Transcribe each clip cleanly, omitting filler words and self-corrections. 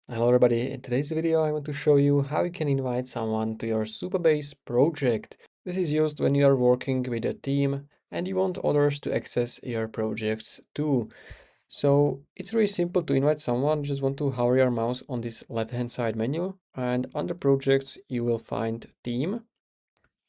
Hello everybody, in today's video I want to show you how you can invite someone to your Supabase project. This is used when you are working with a team and you want others to access your projects too. So it's really simple to invite someone. You just want to hover your mouse on this left hand side menu, and under projects you will find team.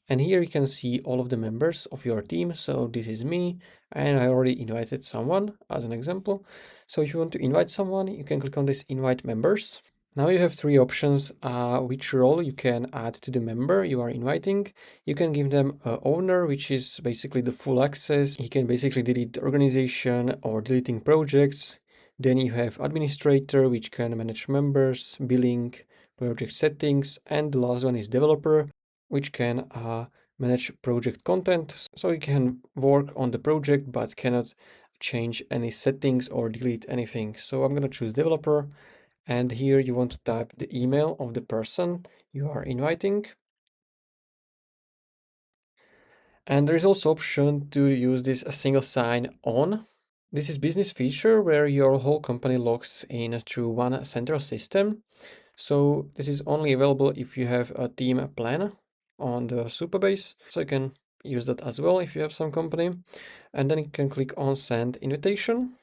And here you can see all of the members of your team. So this is me, and I already invited someone as an example. So if you want to invite someone, you can click on this invite members. Now you have three options, which role you can add to the member you are inviting. You can give them an owner, which is basically the full access. He can basically delete the organization or deleting projects. Then you have administrator, which can manage members, billing, project settings. And the last one is developer, which can manage project content. So you can work on the project, but cannot change any settings or delete anything. So I'm going to choose developer. And here you want to type the email of the person you are inviting. And there is also option to use this a single sign on. This is business feature where your whole company logs in through one central system. So this is only available if you have a team plan on the Supabase. So you can use that as well if you have some company. And then you can click on send invitation.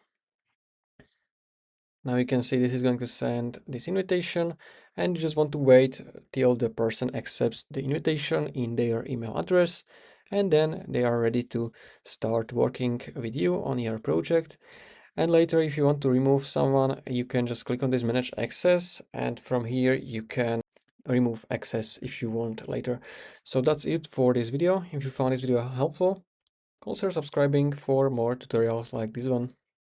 Now you can see this is going to send this invitation, and you just want to wait till the person accepts the invitation in their email address, and then they are ready to start working with you on your project. And later, if you want to remove someone, you can just click on this manage access, and from here you can remove access if you want later. So that's it for this video. If you found this video helpful, consider subscribing for more tutorials like this one.